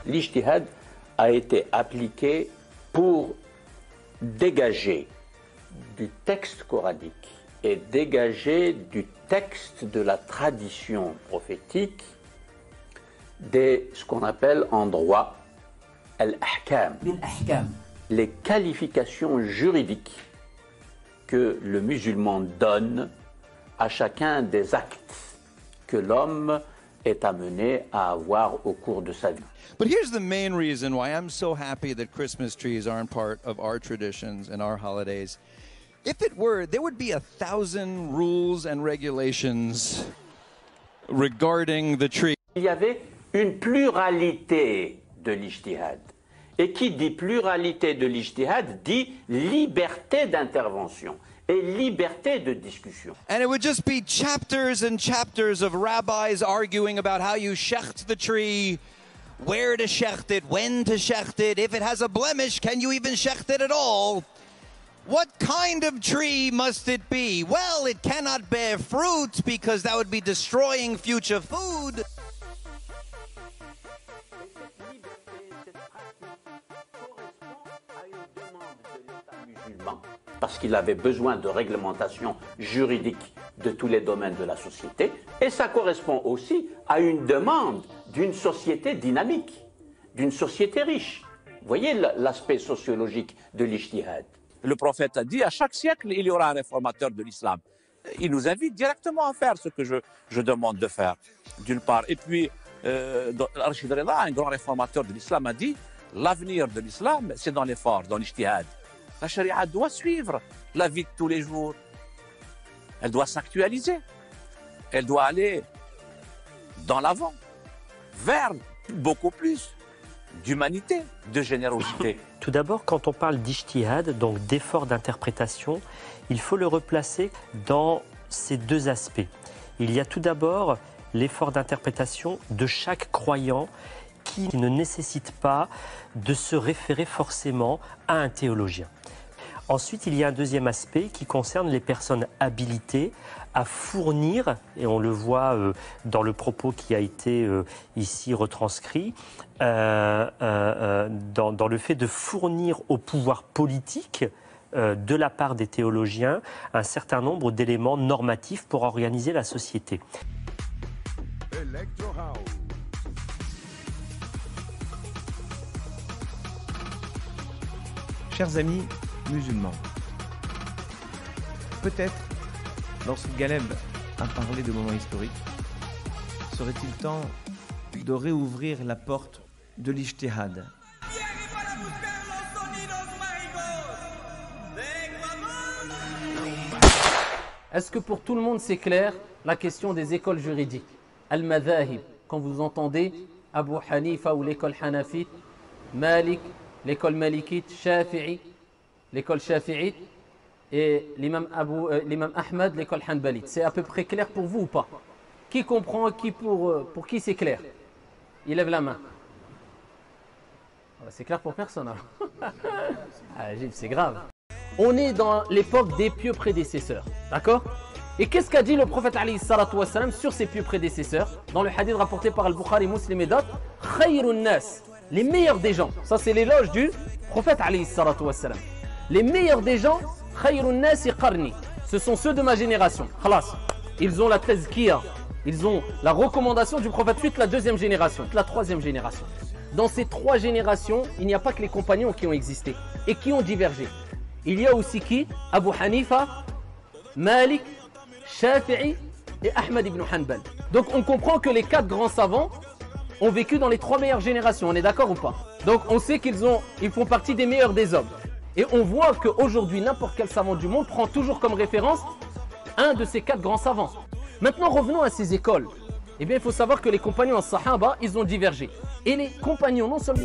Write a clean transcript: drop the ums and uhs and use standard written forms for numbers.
L'ijtihad a été appliqué pour dégager du texte coranique et dégager du texte de la tradition prophétique ce qu'on appelle en droit al-ahkam, les qualifications juridiques que le musulman donne à chacun des actes que l'homme est amené à avoir au cours de sa vie. But here's the main reason why I'm so happy that Christmas trees aren't part of our traditions and our holidays. If it were, there would be 1,000 rules and regulations regarding the tree. Il y avait une pluralité de l'ijtihad. Et qui dit pluralité de l'ijtihad dit liberté d'intervention et liberté de discussion. And it would just be chapters and chapters of rabbis arguing about how you shecht the tree, where to shecht it, when to shecht it, if it has a blemish, can you even shecht it at all? What kind of tree must it be? Well, it cannot bear fruit because that would be destroying future food. Parce qu'il avait besoin de réglementation juridique de tous les domaines de la société, et ça correspond aussi à une demande d'une société dynamique, d'une société riche. Vous voyez l'aspect sociologique de l'ijtihad. Le prophète a dit, à chaque siècle, il y aura un réformateur de l'islam. Il nous invite directement à faire ce que je demande de faire, d'une part. Et puis, Rachid Rida, un grand réformateur de l'islam, a dit, l'avenir de l'islam, c'est dans l'effort, dans l'ijtihad. La charia doit suivre la vie de tous les jours. Elle doit s'actualiser. Elle doit aller dans l'avant, vers beaucoup plus d'humanité, de générosité. Tout d'abord, quand on parle d'ijtihad, donc d'effort d'interprétation, il faut le replacer dans ces deux aspects. Il y a tout d'abord l'effort d'interprétation de chaque croyant qui ne nécessite pas de se référer forcément à un théologien. Ensuite, il y a un deuxième aspect qui concerne les personnes habilitées à fournir, et on le voit dans le propos qui a été ici retranscrit, dans le fait de fournir au pouvoir politique, de la part des théologiens, un certain nombre d'éléments normatifs pour organiser la société. Chers amis musulmans, peut-être, lorsque Galeb a parlé de moments historiques, serait-il temps de réouvrir la porte de l'ijtihad? Est-ce que pour tout le monde c'est clair la question des écoles juridiques? Al-Madhahib, quand vous entendez Abu Hanifa ou l'école Hanafite, Malik, l'école Malikite, Shafi'i, l'école Shafi'ite, et l'imam Ahmad, l'école Hanbalite. C'est à peu près clair pour vous ou pas? Qui comprend, pour qui c'est clair? Il lève la main. C'est clair pour personne alors. Ah, Gilles, c'est grave. On est dans l'époque des pieux prédécesseurs, d'accord? Et qu'est-ce qu'a dit le prophète alayhi salatu wassalam sur ses pieux prédécesseurs? Dans le hadith rapporté par Al-Bukhari, Muslim et d'autres, Khayrun nas, les meilleurs des gens. Ça c'est l'éloge du prophète alayhi salatu wassalam. Les meilleurs des gens, Khayrun nas qarni, ce sont ceux de ma génération. Khalas. Ils ont la tazkiyah, ils ont la recommandation du prophète, suite la deuxième génération, la troisième génération. Dans ces trois générations, il n'y a pas que les compagnons qui ont existé et qui ont divergé. Il y a aussi qui? Abu Hanifa, Malik, Shafi'i et Ahmad ibn Hanbal. Donc on comprend que les quatre grands savants ont vécu dans les trois meilleures générations, on est d'accord ou pas? Donc on sait qu'ils font partie des meilleurs des hommes. Et on voit qu'aujourd'hui, n'importe quel savant du monde prend toujours comme référence un de ces quatre grands savants. Maintenant revenons à ces écoles. Eh bien il faut savoir que les compagnons en Sahaba, ils ont divergé. Et les compagnons non seulement...